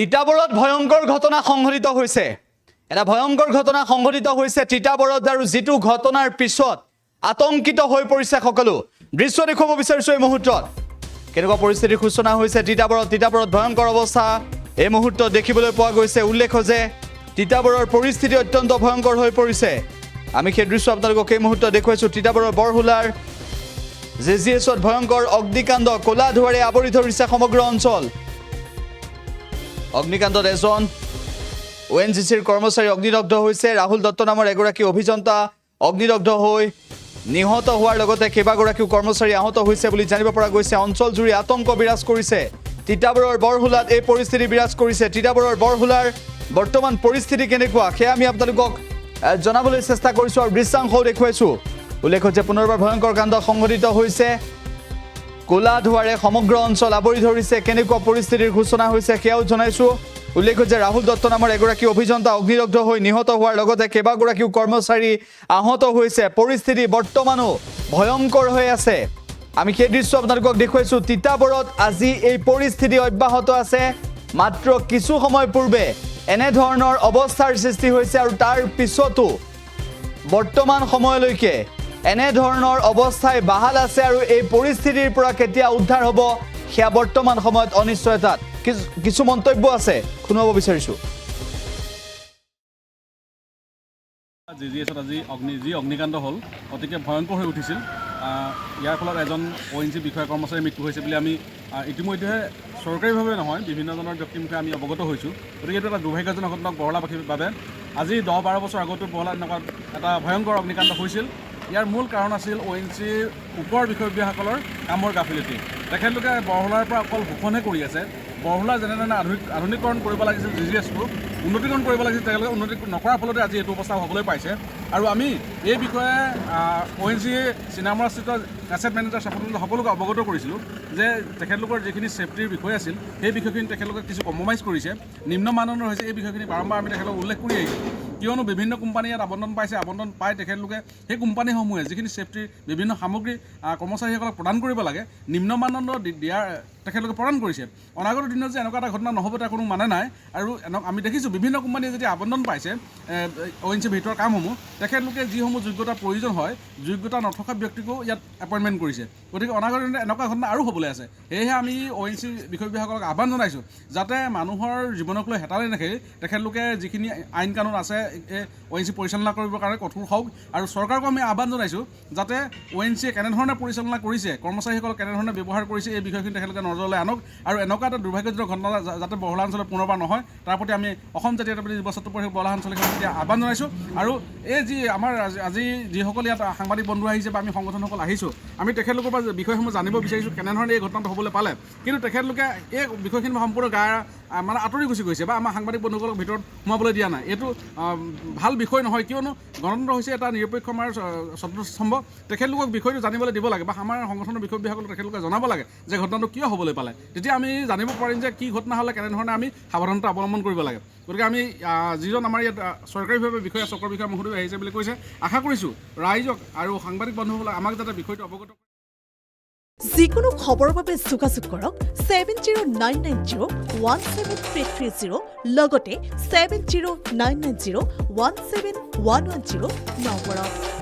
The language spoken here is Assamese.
তিতাবৰত ভয়ংকৰ ঘটনা সংঘটিত হৈছে এটা ভয়ংকৰ ঘটনা সংঘটিত হৈছে তিতাবৰত আৰু যেটো ঘটনাৰ পিছত আতংকিত হৈ পৰিছে সকলো দৃশ্য দেখুৱাব বিচাৰিছো এই মুহূৰ্তত কেনেকুৱা পৰিস্থিতিৰ সূচনা হৈছে তিতাবৰত ভয়ংকৰ অৱস্থা এই মুহূৰ্তত দেখিবলৈ পোৱা গৈছে উল্লেখ যে তিতাবৰৰ পৰিস্থিতি অত্যন্ত ভয়ংকৰ হৈ পৰিছে আমি সেই দৃশ্য আপোনালোকক এই মুহূৰ্তত দেখুৱাইছো তিতাবৰৰ বৰহুলাৰ জেজিএছত ভয়ংকৰ অগ্নিকাণ্ড কোলা ধোঁৱাৰে আৱৰি ধৰিছে সমগ্ৰ অঞ্চল অগ্নিকাণ্ডত এজন ওএনজিচিৰ কৰ্মচাৰী অগ্নিদগ্ধ হৈছে ৰাহুল দত্ত নামৰ এগৰাকী অভিযন্তা অগ্নিদগ্ধ হৈ নিহত হোৱাৰ লগতে কেইবাগৰাকীও কৰ্মচাৰী আহত হৈছে বুলি জানিব পৰা গৈছে অঞ্চল জুৰি আতংক বিৰাজ কৰিছে তিতাবৰৰ বৰহুলাত এই পৰিস্থিতি বিৰাজ কৰিছে তিতাবৰৰ বৰহুলাৰ বৰ্তমান পৰিস্থিতি কেনেকুৱা সেয়া আমি আপোনালোকক জনাবলৈ চেষ্টা কৰিছো আৰু দৃশ্যাংশও দেখুৱাইছো উল্লেখ যে পুনৰবাৰ ভয়ংকৰ কাণ্ড সংঘটিত হৈছে কোলা ধোঁৱাৰে সমগ্ৰ অঞ্চল আৱৰি ধৰিছে কেনেকুৱা পৰিস্থিতিৰ সূচনা হৈছে সেয়াও জনাইছো উল্লেখ যে ৰাহুল দত্ত নামৰ এগৰাকী অভিযন্তা অগ্নিদগ্ধ হৈ নিহত হোৱাৰ লগতে কেইবাগৰাকীও কৰ্মচাৰী আহত হৈছে পৰিস্থিতি বৰ্তমানো ভয়ংকৰ হৈ আছে আমি সেই দৃশ্য আপোনালোকক দেখুৱাইছো তিতাবৰত আজি এই পৰিস্থিতি অব্যাহত আছে মাত্ৰ কিছু সময় পূৰ্বে এনে ধৰণৰ অৱস্থাৰ সৃষ্টি হৈছে আৰু তাৰ পিছতো বৰ্তমান সময়লৈকে এনে ধৰণৰ অৱস্থাই বাহাল আছে আৰু এই পৰিস্থিতিৰ পৰা কেতিয়া উদ্ধাৰ হ'ব সেয়া বৰ্তমান সময়ত অনিশ্চয়তাত কিছু মন্তব্য আছে শুনাব বিচাৰিছো জিজিএছত আজি অগ্নিকাণ্ড হ'ল অতিকে ভয়ংকৰ হৈ উঠিছিল ইয়াৰ ফলত এজন ONGC বিষয়া কৰ্মচাৰীৰ মৃত্যু হৈছে বুলি আমি ইতিমধ্যে চৰকাৰীভাৱে নহয় বিভিন্নজনৰ ব্যক্তিৰ মুখে আমি অৱগত হৈছোঁ গতিকে এইটো এটা দুৰ্ভাগ্যজনক ঘটনা বৰহলাবাসীৰ বাবে আজি 10-12 বছৰ আগতো বৰহলাত এনেকুৱা এটা ভয়ংকৰ অগ্নিকাণ্ড হৈছিল ইয়াৰ মূল কাৰণ আছিল ONGCৰ ওপৰ বিষয়ববীয়াসকলৰ কামৰ গাফিলতি তেখেতলোকে বৰহলাৰ পৰা অকল শোষণহে কৰি আছে বৰহলা যেনেধৰণে আধুনিকৰণ কৰিব লাগিছিল জিজিএছটো উন্নতিকৰণ কৰিব লাগিছিল তেওঁলোকে উন্নতি নকৰাৰ ফলতে আজি এইটো অৱস্থা হ'বলৈ পাইছে আৰু আমি এই বিষয়ে ONGC চিনামৰাস্থিত এছেট মেনেজাৰ সকলোকে অৱগত কৰিছিলোঁ যে তেখেতলোকৰ যিখিনি ছেফটিৰ বিষয় আছিল সেই বিষয়খিনি তেখেতলোকে কিছু কম্প্ৰমাইজ কৰিছে নিম্ন মানদণ্ডৰ হৈছে এই বিষয়খিনি বাৰম্বাৰ আমি তেখেতলোকক উল্লেখ কৰি আহিছোঁ কিয়নো বিভিন্ন কোম্পানী ইয়াত আবণ্টন পাই তেখেতলোকে সেই কোম্পানীসমূহে যিখিনি ছেফটিৰ বিভিন্ন সামগ্ৰী কৰ্মচাৰীসকলক প্ৰদান কৰিব লাগে নিম্ন মানদণ্ড দিয়াৰ তেখেতলোকে প্ৰদান কৰিছে অনাগত দিনত যে এনেকুৱা এটা ঘটনা নহ'ব তাৰ কোনো মানে নাই আৰু আমি দেখিছোঁ বিভিন্ন কোম্পানীয়ে যদি আবণ্টন পাইছে ONGC ভিতৰৰ কামসমূহ তেখেতলোকে যিসমূহ যোগ্যতাৰ প্ৰয়োজন হয় যোগ্যতা নথকা ব্যক্তিকো ইয়াত এপইণ্টমেণ্ট কৰিছে গতিকে অনাগত দিনত এনেকুৱা ঘটনা আৰু হ'বলৈ আছে সেয়েহে আমি ONGC বিষয়ববীয়াসকলক আহ্বান জনাইছোঁ যাতে মানুহৰ জীৱনক লৈ হেতালি নাখায় তেখেতলোকে যিখিনি আইন কানুন আছে ONGC পৰিচালনা কৰিবৰ কাৰণে কঠোৰ হওক আৰু চৰকাৰকো আমি আহ্বান জনাইছোঁ যাতে ONGC কেনেধৰণে পৰিচালনা কৰিছে কৰ্মচাৰীসকলক কেনেধৰণে ব্যৱহাৰ কৰিছে এই বিষয়খিনি তেখেতলোকে নজৰলৈ আনক আৰু এনেকুৱা এটা দুৰ্ভাগ্যজনক ঘটনা যাতে বৰহলা অঞ্চলত পুনৰবাৰ নহয় তাৰ প্ৰতি আমি অসম জাতীয়তাবাদী যুৱ ছাত্ৰ পৰিষদ বৰহলা অঞ্চলত আহ্বান জনাইছোঁ আৰু এই যি আমাৰ আজি যিসকল ইয়াত সাংবাদিক বন্ধু আহিছে বা আমি সংগঠনসকল আহিছোঁ আমি তেখেতলোকৰ পৰা বিষয়সমূহ জানিব বিচাৰিছোঁ কেনেধৰণে এই ঘটনাটো হ'বলৈ পালে কিন্তু তেখেতলোকে এই বিষয়খিনি সম্পূৰ্ণ মানে আঁতৰি গুচি গৈছে বা আমাৰ সাংবাদিক বন্ধুসকলক ভিতৰত সোমাবলৈ দিয়া নাই এইটো ভাল বিষয় নহয় কিয়নো গণতন্ত্ৰ হৈছে এটা নিৰপেক্ষ আমাৰ ছত্ৰস্তম্ভ তেখেতলোকক বিষয়টো জানিবলৈ দিব লাগে বা আমাৰ সংগঠনৰ বিষয়ববীয়াসকলক তেখেতলোকে জনাব লাগে যে ঘটনাটো কিয় হ'বলৈ পালে তেতিয়া আমি জানিব পাৰিম যে কি ঘটনা হ'লে কেনেধৰণে আমি সাৱধানতা অৱলম্বন কৰিব লাগে গতিকে আমি যিজন আমাৰ ইয়াত চৰকাৰীভাৱে চৰকাৰ বিষয়া মহোদয় আহিছে বুলি কৈছে আশা কৰিছোঁ ৰাইজক আৰু সাংবাদিক বন্ধুসকলক আমাক যাতে বিষয়টো অৱগত যিকোনো খবৰৰ বাবে যোগাযোগ কৰক 7099017330 লগতে 7099017110 নম্বৰত